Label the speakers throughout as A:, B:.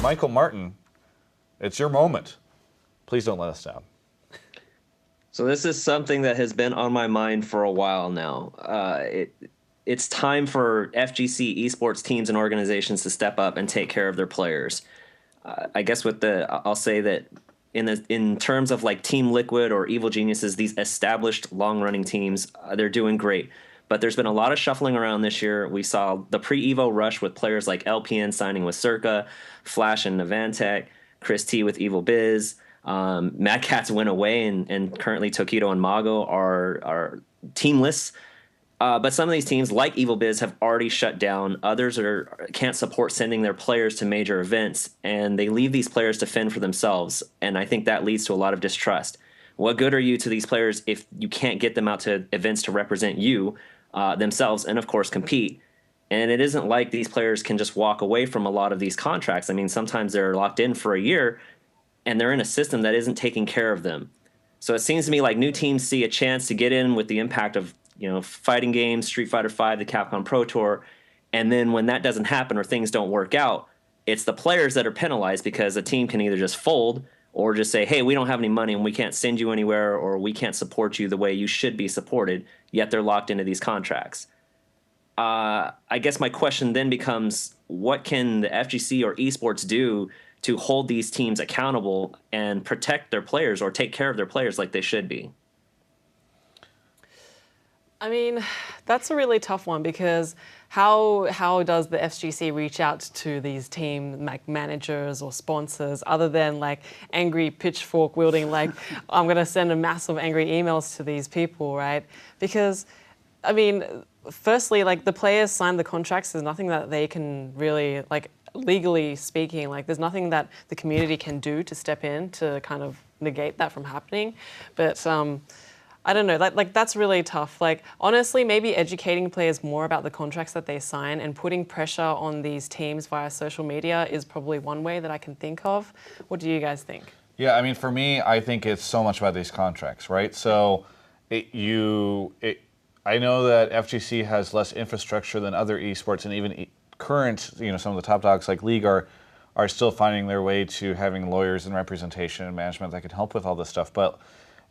A: Michael Martin, it's your moment. Please don't let us down.
B: So this is something that has been on my mind for a while now. It's time for FGC esports teams and organizations to step up and take care of their players. I guess I'll say that in terms of like Team Liquid or Evil Geniuses, these established long-running teams, they're doing great. But there's been a lot of shuffling around this year. We saw the pre-Evo rush with players like LPN signing with Circa, Flash and Navantech, Chris T with Evil Biz. Mad Cats went away, and currently Tokido and Mago are teamless. But some of these teams, like Evil Biz, have already shut down. Others can't support sending their players to major events, and they leave these players to fend for themselves. And I think that leads to a lot of distrust. What good are you to these players if you can't get them out to events to represent you themselves and, of course, compete? And it isn't like these players can just walk away from a lot of these contracts. I mean, sometimes they're locked in for a year, and they're in a system that isn't taking care of them. So it seems to me like new teams see a chance to get in with the impact of fighting games, Street Fighter V, the Capcom Pro Tour, and then when that doesn't happen or things don't work out, it's the players that are penalized because a team can either just fold or just say, hey, we don't have any money and we can't send you anywhere, or we can't support you the way you should be supported, yet they're locked into these contracts. I guess my question then becomes, what can the FGC or esports do to hold these teams accountable and protect their players or take care of their players like they should be?
C: I mean, that's a really tough one, because how does the FGC reach out to these team like managers or sponsors other than like angry pitchfork wielding, like I'm going to send a massive angry emails to these people, right? Because, I mean, firstly, like the players sign the contracts. There's nothing that they can really, like legally speaking, like there's nothing that the community can do to step in to kind of negate that from happening. But I don't know, like that's really tough. Like, honestly, maybe educating players more about the contracts that they sign and putting pressure on these teams via social media is probably one way that I can think of. What do you guys think?
A: Yeah, I mean, for me, I think it's so much about these contracts, right? So I know that FGC has less infrastructure than other esports, and even current, some of the top dogs like League are still finding their way to having lawyers and representation and management that can help with all this stuff. But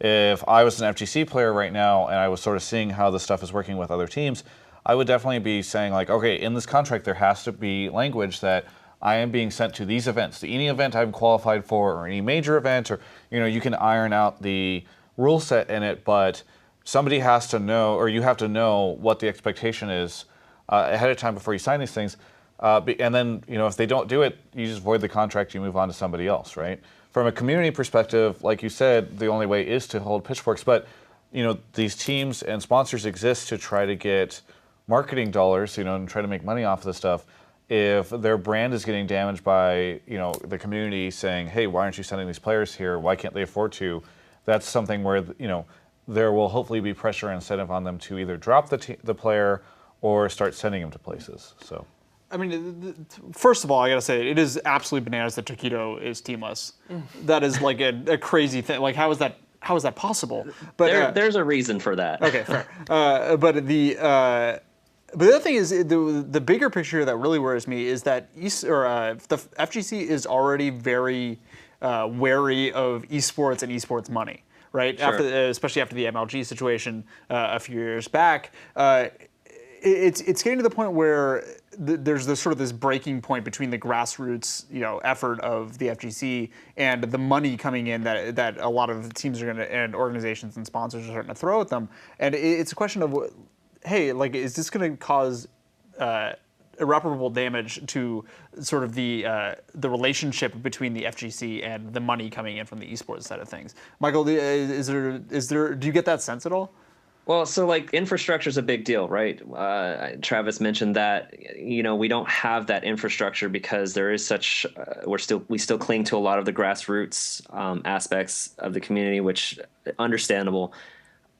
A: if I was an FGC player right now and I was sort of seeing how this stuff is working with other teams, I would definitely be saying like, okay, in this contract there has to be language that I am being sent to these events, to any event I'm qualified for, or any major event, or you can iron out the rule set in it, but somebody has to know, or you have to know what the expectation is ahead of time before you sign these things. And then, if they don't do it, you just void the contract, you move on to somebody else, right? From a community perspective, like you said, the only way is to hold pitchforks. But, these teams and sponsors exist to try to get marketing dollars, and try to make money off of this stuff. If their brand is getting damaged by, the community saying, hey, why aren't you sending these players here? Why can't they afford to? That's something where, there will hopefully be pressure and incentive on them to either drop the player or start sending him to places. So,
D: I mean, first of all, I gotta say, it is absolutely bananas that Tokido is teamless. That is like a crazy thing. Like, how is that possible? But
B: there's a reason for that.
D: Okay, fair. But the other thing is, the bigger picture that really worries me is that the FGC is already very wary of esports and esports money, right?
B: Sure.
D: Especially after the MLG situation a few years back. It's getting to the point where there's this breaking point between the grassroots effort of the FGC and the money coming in that a lot of teams are and organizations and sponsors are starting to throw at them, and it's a question of, hey, like, is this going to cause irreparable damage to sort of the relationship between the FGC and the money coming in from the esports side of things? Michael, do you get that sense at all?
B: Well, so like infrastructure is a big deal, right? Travis mentioned that we don't have that infrastructure because there is such we still cling to a lot of the grassroots aspects of the community, which understandable.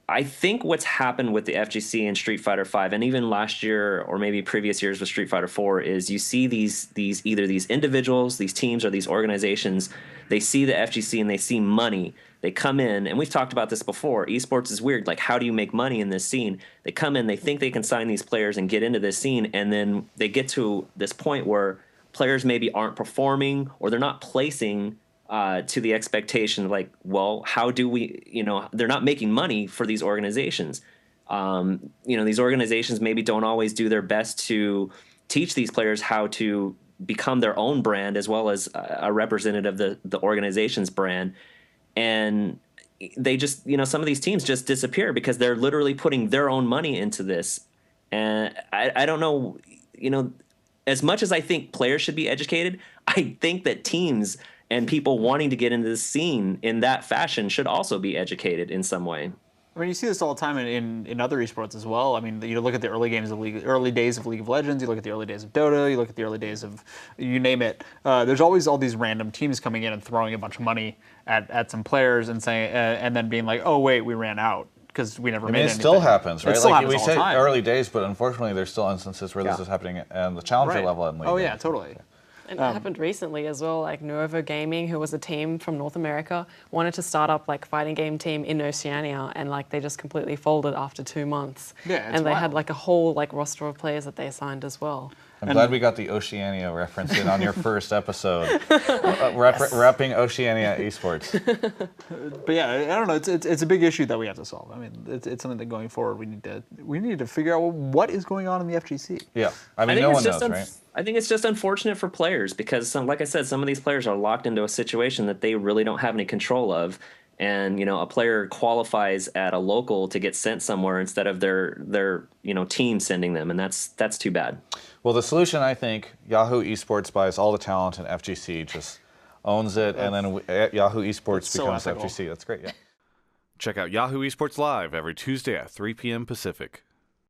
B: I think what's happened with the FGC and Street Fighter V, and even last year or maybe previous years with Street Fighter IV, is you see these either these individuals, these teams, or these organizations. They see the FGC and they see money. They come in, and we've talked about this before. Esports is weird. Like, how do you make money in this scene? They come in, they think they can sign these players and get into this scene, and then they get to this point where players maybe aren't performing or they're not placing to the expectation. Like, well, how do we? They're not making money for these organizations. These organizations maybe don't always do their best to teach these players how to become their own brand as well as a representative of the organization's brand. And they just, some of these teams just disappear because they're literally putting their own money into this. And I don't know, as much as I think players should be educated, I think that teams and people wanting to get into this scene in that fashion should also be educated in some way.
D: I mean, you see this all the time in other esports as well. I mean, you look at the early days of League of Legends. You look at the early days of Dota. You look at the early days of, you name it. There's always all these random teams coming in and throwing a bunch of money at some players and saying, and then being like, "Oh wait, we ran out because we never made anything."
A: It still happens, right?
D: It still
A: like
D: happens
A: we
D: all the
A: say
D: time.
A: early days, but unfortunately, there's still instances where this is happening at the challenger level and League.
D: Oh yeah, totally.
C: And it happened recently as well. Like Nuovo Gaming, who was a team from North America, wanted to start up like fighting game team in Oceania, and like they just completely folded after 2 months.
D: Yeah, it's
C: and they had
D: wild.
C: like a whole like roster of players that they signed as well.
A: I'm glad we got the Oceania reference in on your first episode, wrapping Oceania esports.
D: But yeah, I don't know. It's a big issue that we have to solve. I mean, it's something that going forward we need to figure out what is going on in the FGC.
A: Yeah, I mean,
B: think
A: no
B: it's
A: one
B: just
A: knows, right?
B: I think it's just unfortunate for players because, like I said, some of these players are locked into a situation that they really don't have any control of. And a player qualifies at a local to get sent somewhere instead of their team sending them, and that's too bad.
A: Well, the solution, I think, Yahoo Esports buys all the talent, and FGC just owns it, and then Yahoo Esports becomes
D: ethical.
A: FGC. That's great. Yeah. Check out Yahoo Esports Live every Tuesday at 3 p.m. Pacific.